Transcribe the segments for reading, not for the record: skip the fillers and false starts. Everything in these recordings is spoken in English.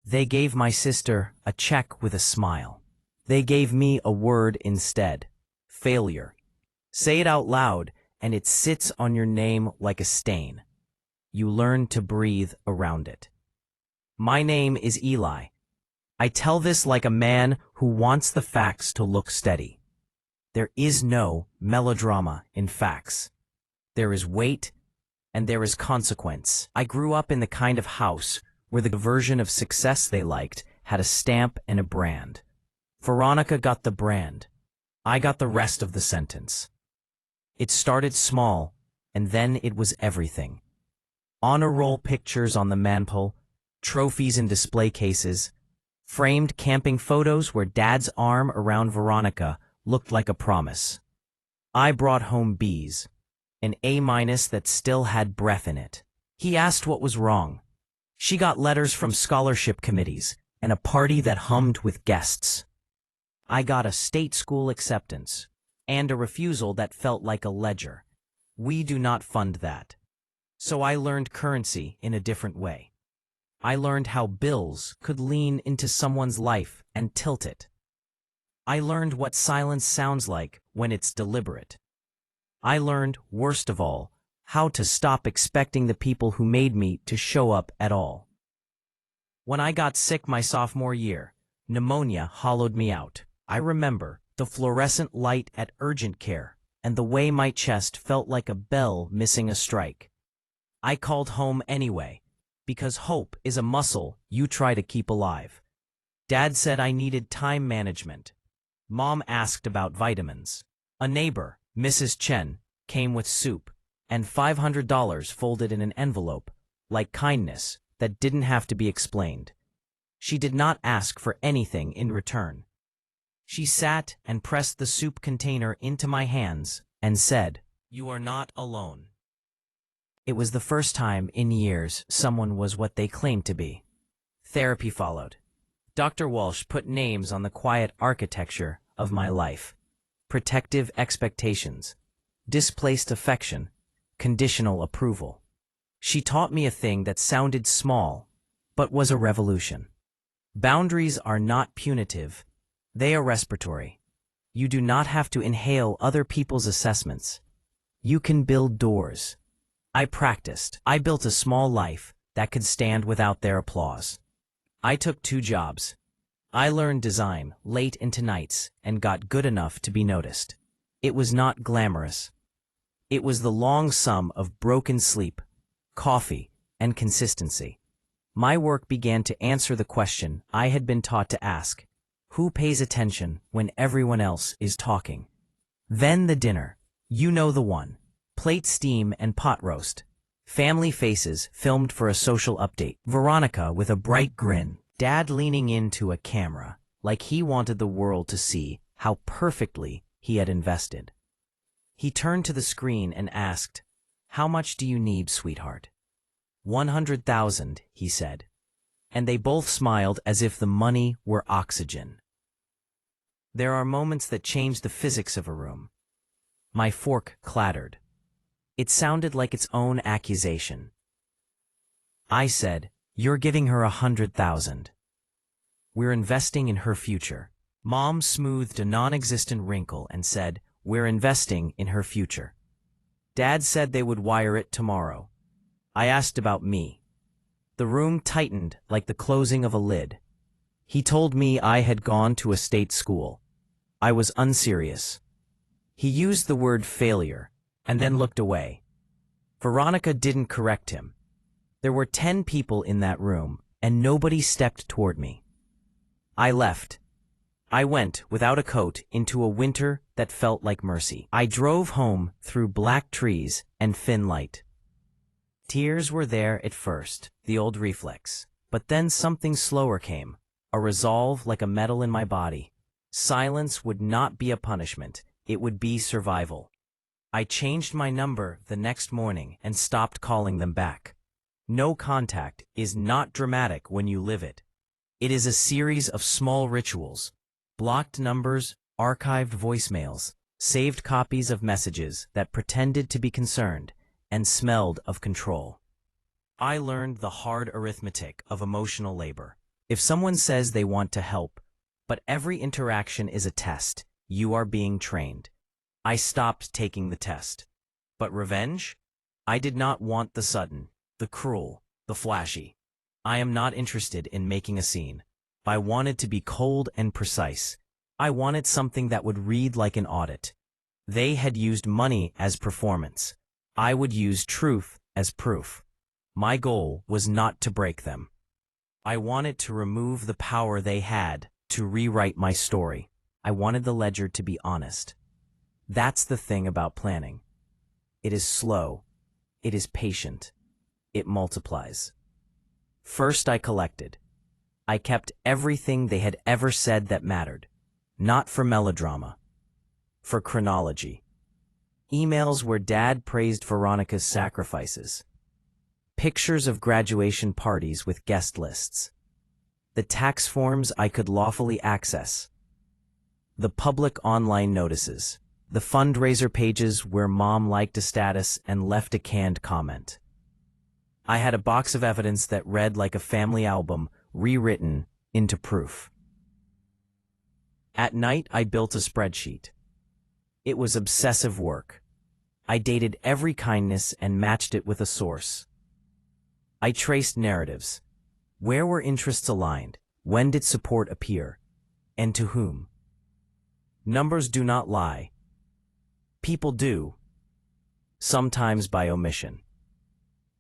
They gave my sister a check with a smile. They gave me a word instead. Failure. Say it out loud, and it sits on your name like a stain. You learn to breathe around it. My name is Eli. I tell this like a man who wants the facts to look steady. There is no melodrama in facts. There is weight, and there is consequence. I grew up in the kind of house where the version of success they liked had a stamp and a brand. Veronica got the brand. I got the rest of the sentence. It started small, and then it was everything. Honor roll pictures on the mantel, trophies in display cases, framed camping photos where Dad's arm around Veronica looked like a promise. I brought home B's, an A- that still had breath in it. He asked what was wrong. She got letters from scholarship committees and a party that hummed with guests. I got a state school acceptance and a refusal that felt like a ledger. We do not fund that. So I learned currency in a different way. I learned how bills could lean into someone's life and tilt it. I learned what silence sounds like when it's deliberate. I learned, worst of all, how to stop expecting the people who made me to show up at all. When I got sick my sophomore year, pneumonia hollowed me out. I remember the fluorescent light at urgent care and the way my chest felt like a bell missing a strike. I called home anyway, because hope is a muscle you try to keep alive. Dad said I needed time management. Mom asked about vitamins. A neighbor, Mrs. Chen, came with soup and $500 folded in an envelope, like kindness that didn't have to be explained. She did not ask for anything in return. She sat and pressed the soup container into my hands and said, "You are not alone." It was the first time in years someone was what they claimed to be. Therapy followed. Dr. Walsh put names on the quiet architecture of my life. Protective expectations, displaced affection, conditional approval. She taught me a thing that sounded small, but was a revolution. Boundaries are not punitive. They are respiratory. You do not have to inhale other people's assessments. You can build doors. I practiced. I built a small life that could stand without their applause. I took 2 jobs. I learned design late into nights and got good enough to be noticed. It was not glamorous. It was the long sum of broken sleep, coffee, and consistency. My work began to answer the question I had been taught to ask: who pays attention when everyone else is talking? Then the dinner. You know the one. Plate steam and pot roast. Family faces filmed for a social update. Veronica with a bright grin. Dad leaning into a camera like he wanted the world to see how perfectly he had invested. He turned to the screen and asked, "How much do you need, sweetheart?" 100,000, he said. And they both smiled as if the money were oxygen. There are moments that change the physics of a room. My fork clattered. It sounded like its own accusation. I said, "You're giving her 100,000. We're investing in her future." Mom smoothed a non-existent wrinkle and said, "We're investing in her future." Dad said they would wire it tomorrow. I asked about me. The room tightened like the closing of a lid. He told me I had gone to a state school. I was unserious. He used the word failure and then looked away. Veronica didn't correct him. There were 10 people in that room, and nobody stepped toward me. I left. I went, without a coat, into a winter that felt like mercy. I drove home through black trees and thin light. Tears were there at first, the old reflex. But then something slower came, a resolve like a metal in my body. Silence would not be a punishment, it would be survival. I changed my number the next morning and stopped calling them back. No contact is not dramatic when you live it. It is a series of small rituals. Blocked numbers, archived voicemails, saved copies of messages that pretended to be concerned and smelled of control. I learned the hard arithmetic of emotional labor. If someone says they want to help, but every interaction is a test, you are being trained. I stopped taking the test. But revenge? I did not want the sudden, the cruel, the flashy. I am not interested in making a scene. I wanted to be cold and precise. I wanted something that would read like an audit. They had used money as performance. I would use truth as proof. My goal was not to break them. I wanted to remove the power they had to rewrite my story. I wanted the ledger to be honest. That's the thing about planning. It is slow. It is patient. It multiplies. First, I collected. I kept everything they had ever said that mattered. Not for melodrama. For chronology. Emails where Dad praised Veronica's sacrifices. Pictures of graduation parties with guest lists. The tax forms I could lawfully access. The public online notices. The fundraiser pages where Mom liked a status and left a canned comment. I had a box of evidence that read like a family album, rewritten into proof. At night, I built a spreadsheet. It was obsessive work. I dated every kindness and matched it with a source. I traced narratives. Where were interests aligned? When did support appear? And to whom? Numbers do not lie. People do. Sometimes by omission.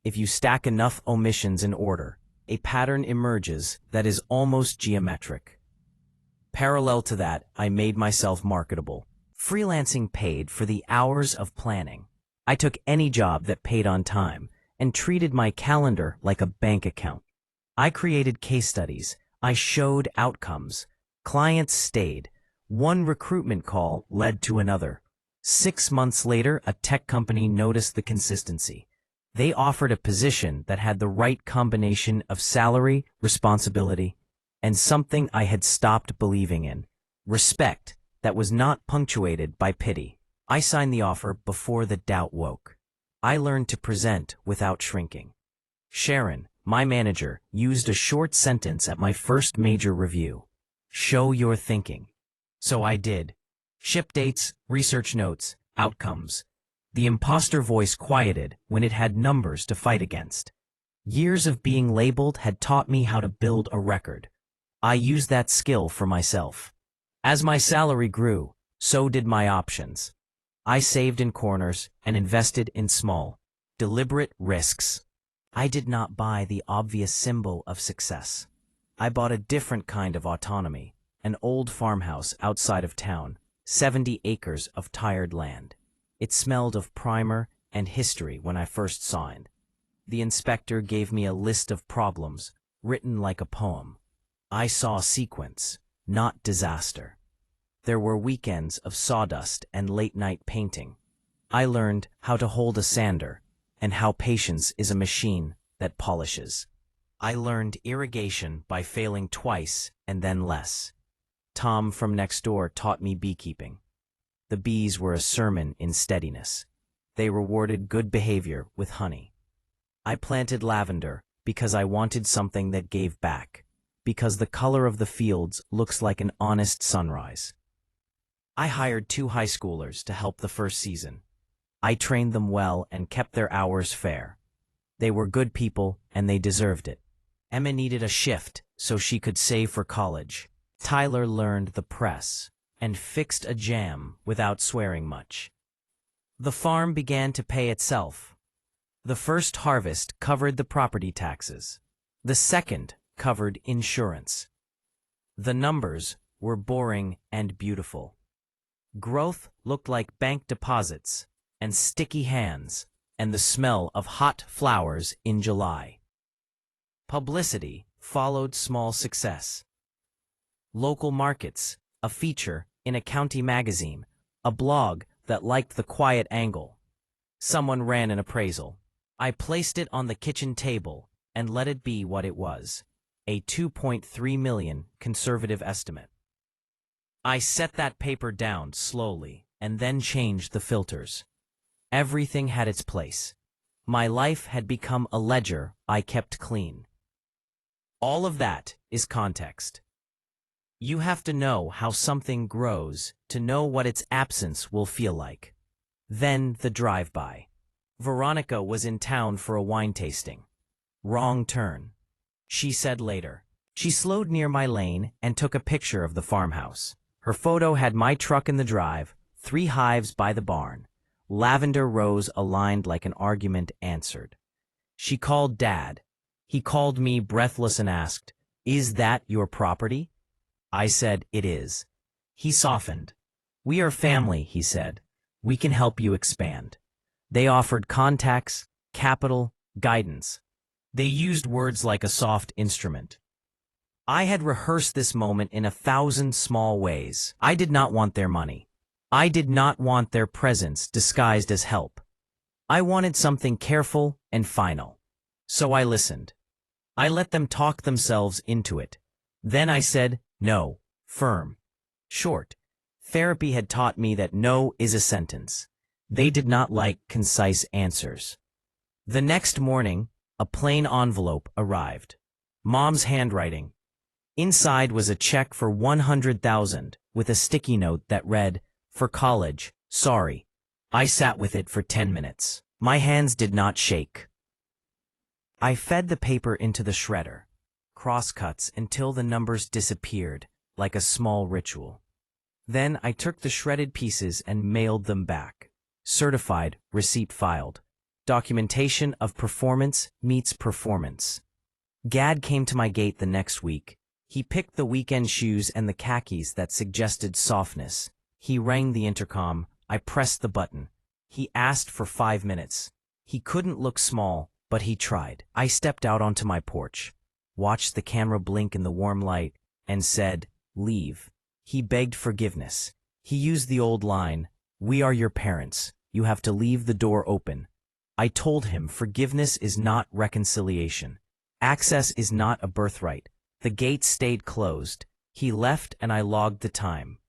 If you stack enough omissions in order, a pattern emerges that is almost geometric. Parallel to that, I made myself marketable. Freelancing paid for the hours of planning. I took any job that paid on time and treated my calendar like a bank account. I created case studies. I showed outcomes. Clients stayed. One recruitment call led to another. 6 months later, a tech company noticed the consistency. They offered a position that had the right combination of salary, responsibility, and something I had stopped believing in. Respect that was not punctuated by pity. I signed the offer before the doubt woke. I learned to present without shrinking. Sharon, my manager, used a short sentence at my first major review. Show your thinking. So I did. Ship dates, research notes, outcomes. The imposter voice quieted when it had numbers to fight against. Years of being labeled had taught me how to build a record. I used that skill for myself. As my salary grew, so did my options. I saved in corners and invested in small, deliberate risks. I did not buy the obvious symbol of success. I bought a different kind of autonomy, an old farmhouse outside of town, 70 acres of tired land. It smelled of primer and history when I first saw it. The inspector gave me a list of problems, written like a poem. I saw sequence, not disaster. There were weekends of sawdust and late-night painting. I learned how to hold a sander and how patience is a machine that polishes. I learned irrigation by failing twice and then less. Tom from next door taught me beekeeping. The bees were a sermon in steadiness. They rewarded good behavior with honey. I planted lavender because I wanted something that gave back, because the color of the fields looks like an honest sunrise. I hired 2 high schoolers to help the first season. I trained them well and kept their hours fair. They were good people and they deserved it. Emma needed a shift so she could save for college. Tyler learned the press and fixed a jam without swearing much. The farm began to pay itself. The first harvest covered the property taxes. The second covered insurance. The numbers were boring and beautiful. Growth looked like bank deposits and sticky hands and the smell of hot flowers in July. Publicity followed small success. Local markets, a feature in a county magazine, a blog that liked the quiet angle. Someone ran an appraisal. I placed it on the kitchen table and let it be what it was, a $2.3 million conservative estimate. I set that paper down slowly and then changed the filters. Everything had its place. My life had become a ledger I kept clean. All of that is context. You have to know how something grows to know what its absence will feel like. Then the drive-by. Veronica was in town for a wine tasting. Wrong turn, she said later. She slowed near my lane and took a picture of the farmhouse. Her photo had my truck in the drive, 3 hives by the barn. Lavender rows aligned like an argument answered. She called Dad. He called me breathless and asked, "Is that your property?" I said, "It is." He softened. "We are family," he said. "We can help you expand." They offered contacts, capital, guidance. They used words like a soft instrument. I had rehearsed this moment in 1,000 small ways. I did not want their money. I did not want their presence disguised as help. I wanted something careful and final. So I listened. I let them talk themselves into it. Then I said, no, firm, short. Therapy had taught me that no is a sentence. They did not like concise answers. The next morning, a plain envelope arrived. Mom's handwriting. Inside was a check for $100,000 with a sticky note that read, "For college, sorry." I sat with it for 10 minutes. My hands did not shake. I fed the paper into the shredder, crosscuts until the numbers disappeared, like a small ritual. Then I took the shredded pieces and mailed them back. Certified, receipt filed. Documentation of performance meets performance. Gad came to my gate the next week. He picked the weekend shoes and the khakis that suggested softness. He rang the intercom. I pressed the button. He asked for 5 minutes. He couldn't look small, but he tried. I stepped out onto my porch, watched the camera blink in the warm light, and said, "Leave." He begged forgiveness. He used the old line, "We are your parents. You have to leave the door open." I told him forgiveness is not reconciliation. Access is not a birthright. The gate stayed closed. He left and I logged the time.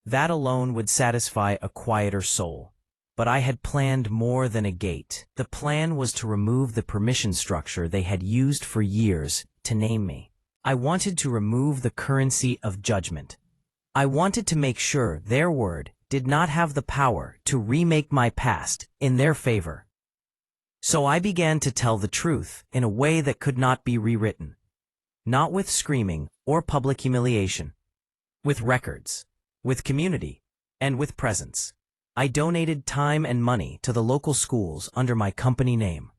That alone would satisfy a quieter soul. But I had planned more than a gate. The plan was to remove the permission structure they had used for years to name me. I wanted to remove the currency of judgment. I wanted to make sure their word did not have the power to remake my past in their favor. So I began to tell the truth in a way that could not be rewritten. Not with screaming or public humiliation. With records, with community, and with presence. I donated time and money to the local schools under my company name.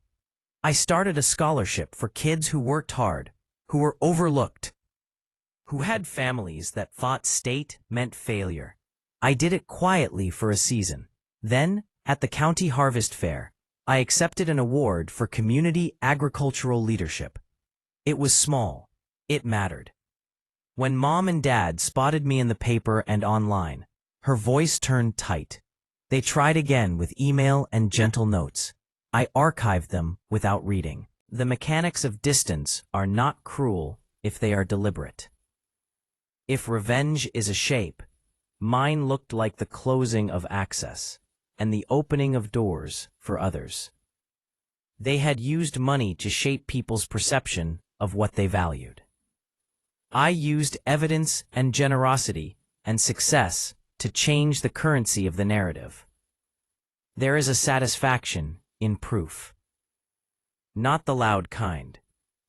I started a scholarship for kids who worked hard, who were overlooked, who had families that thought state meant failure. I did it quietly for a season. Then, at the county harvest fair, I accepted an award for community agricultural leadership. It was small. It mattered. When Mom and Dad spotted me in the paper and online, her voice turned tight. They tried again with email and gentle notes. I archived them without reading. The mechanics of distance are not cruel if they are deliberate. If revenge is a shape, mine looked like the closing of access and the opening of doors for others. They had used money to shape people's perception of what they valued. I used evidence and generosity and success to change the currency of the narrative. There is a satisfaction in proof. Not the loud kind,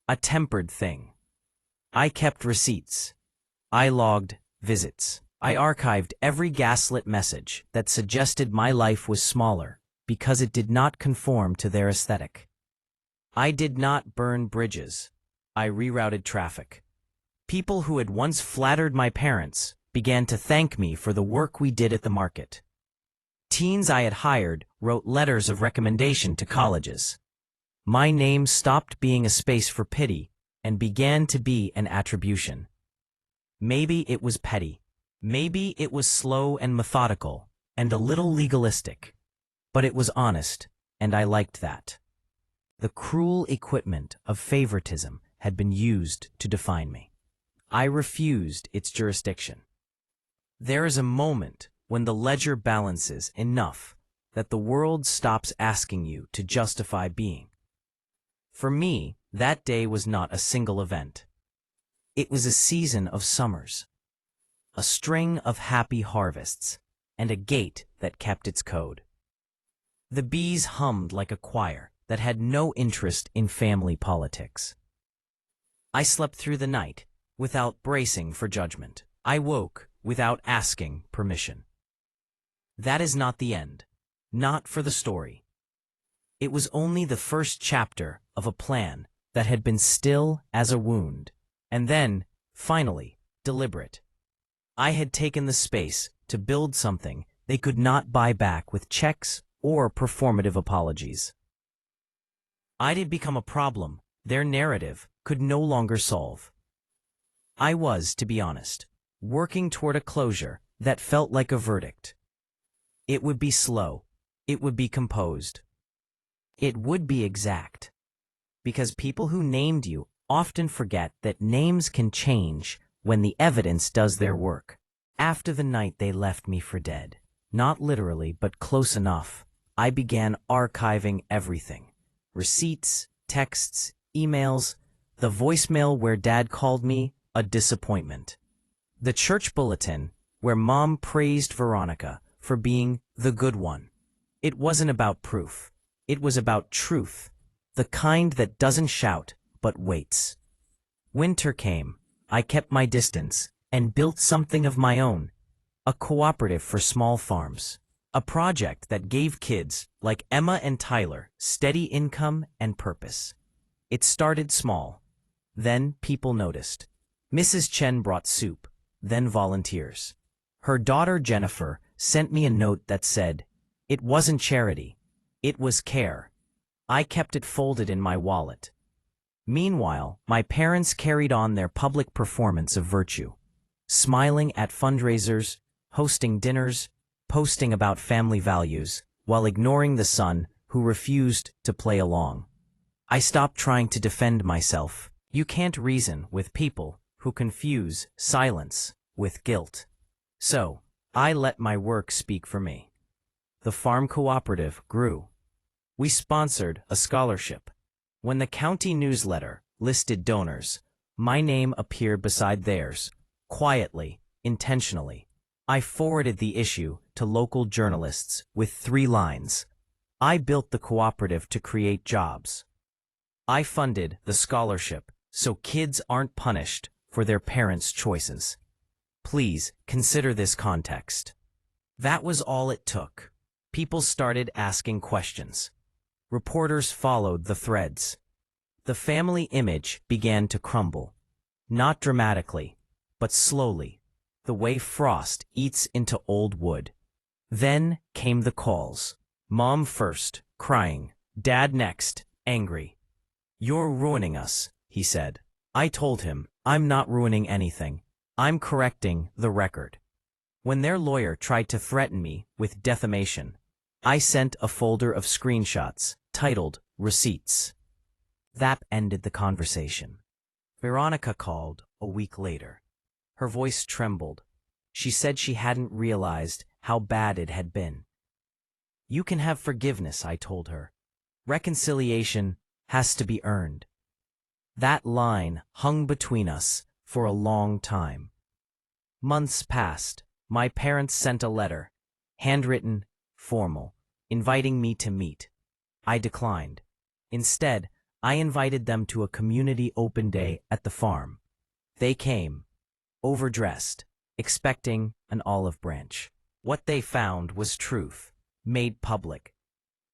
a tempered thing. I kept receipts. I logged visits. I archived every gaslit message that suggested my life was smaller because it did not conform to their aesthetic. I did not burn bridges. I rerouted traffic. People who had once flattered my parents began to thank me for the work we did at the market. Teens I had hired wrote letters of recommendation to colleges. My name stopped being a space for pity and began to be an attribution. Maybe it was petty. Maybe it was slow and methodical and a little legalistic. But it was honest, and I liked that. The cruel equipment of favoritism had been used to define me. I refused its jurisdiction. There is a moment when the ledger balances enough that the world stops asking you to justify being. For me, that day was not a single event. It was a season of summers, a string of happy harvests, and a gate that kept its code. The bees hummed like a choir that had no interest in family politics. I slept through the night without bracing for judgment. I woke without asking permission. That is not the end, not for the story. It was only the first chapter of a plan that had been still as a wound, and then, finally, deliberate. I had taken the space to build something they could not buy back with checks or performative apologies. I did become a problem their narrative could no longer solve. I was, to be honest, working toward a closure that felt like a verdict. It would be slow. It would be composed. It would be exact. Because people who named you often forget that names can change when the evidence does their work. After the night they left me for dead, not literally but close enough, I began archiving everything. Receipts, texts, emails, the voicemail where Dad called me a disappointment. The church bulletin where Mom praised Veronica for being the good one. It wasn't about proof. It was about truth, the kind that doesn't shout but waits. Winter came. I kept my distance and built something of my own, a cooperative for small farms, a project that gave kids like Emma and Tyler steady income and purpose. It started small. Then people noticed. Mrs. Chen brought soup, then volunteers. Her daughter Jennifer sent me a note that said, "It wasn't charity. It was care." I kept it folded in my wallet. Meanwhile, my parents carried on their public performance of virtue, smiling at fundraisers, hosting dinners, posting about family values, while ignoring the son who refused to play along. I stopped trying to defend myself. You can't reason with people who confuse silence with guilt. So, I let my work speak for me. The farm cooperative grew. We sponsored a scholarship. When the county newsletter listed donors, my name appeared beside theirs, quietly, intentionally. I forwarded the issue to local journalists with 3 lines. I built the cooperative to create jobs. I funded the scholarship so kids aren't punished for their parents' choices. Please consider this context. That was all it took. People started asking questions. Reporters followed the threads. The family image began to crumble. Not dramatically, but slowly, the way frost eats into old wood. Then came the calls. Mom first, crying. Dad next, angry. "You're ruining us," he said. I told him, "I'm not ruining anything. I'm correcting the record." When their lawyer tried to threaten me with defamation, I sent a folder of screenshots titled Receipts. That ended the conversation. Veronica called a week later. Her voice trembled. She said she hadn't realized how bad it had been. "You can have forgiveness," I told her. "Reconciliation has to be earned." That line hung between us for a long time. Months passed. My parents sent a letter, handwritten, formal, inviting me to meet. I declined. Instead, I invited them to a community open day at the farm. They came, overdressed, expecting an olive branch. What they found was truth, made public.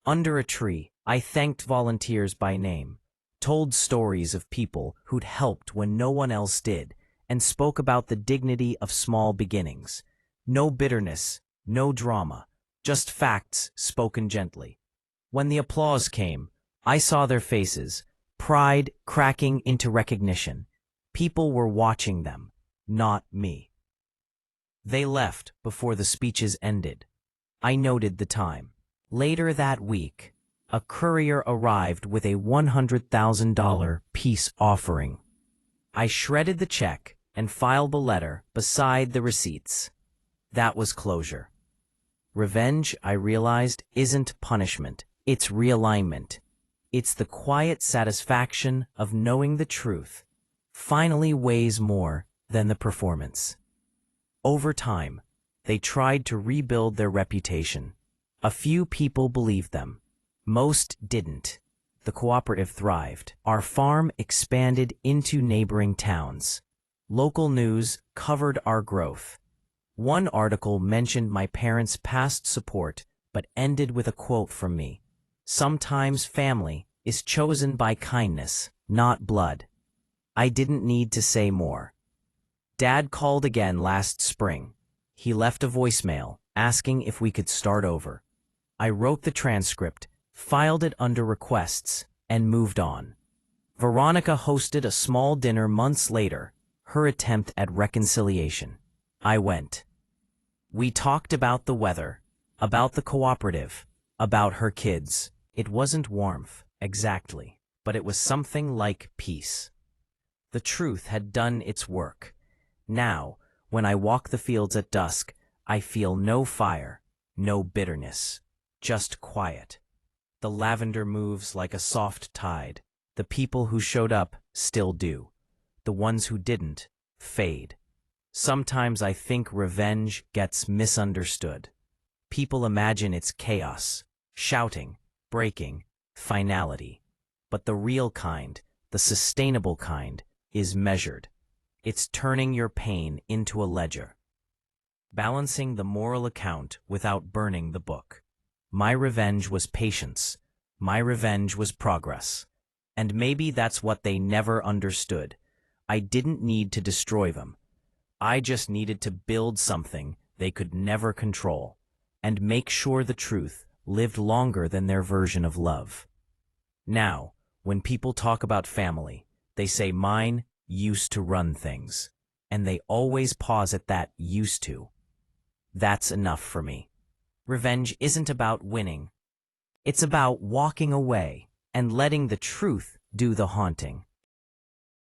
Under a tree, I thanked volunteers by name, told stories of people who'd helped when no one else did, and spoke about the dignity of small beginnings. No bitterness, no drama, just facts spoken gently. When the applause came, I saw their faces, pride cracking into recognition. People were watching them, not me. They left before the speeches ended. I noted the time. Later that week, a courier arrived with a $100,000 peace offering. I shredded the check and filed the letter beside the receipts. That was closure. Revenge, I realized, isn't punishment. It's realignment. It's the quiet satisfaction of knowing the truth, finally weighs more than the performance. Over time, they tried to rebuild their reputation. A few people believed them. Most didn't. The cooperative thrived. Our farm expanded into neighboring towns. Local news covered our growth. One article mentioned my parents' past support, but ended with a quote from me. Sometimes family is chosen by kindness, not blood. I didn't need to say more. Dad called again last spring. He left a voicemail asking if we could start over. I wrote the transcript, filed it under requests, and moved on. Veronica hosted a small dinner months later, her attempt at reconciliation. I went. We talked about the weather, about the cooperative, about her kids. It wasn't warmth, exactly, but it was something like peace. The truth had done its work. Now, when I walk the fields at dusk, I feel no fire, no bitterness, just quiet. The lavender moves like a soft tide. The people who showed up still do. The ones who didn't fade. Sometimes I think revenge gets misunderstood. People imagine it's chaos, shouting, breaking, finality. But the real kind, the sustainable kind, is measured. It's turning your pain into a ledger. Balancing the moral account without burning the book. My revenge was patience. My revenge was progress. And maybe that's what they never understood. I didn't need to destroy them. I just needed to build something they could never control, and make sure the truth lived longer than their version of love. Now, when people talk about family, they say mine used to run things, and they always pause at that used to. That's enough for me. Revenge isn't about winning. It's about walking away and letting the truth do the haunting.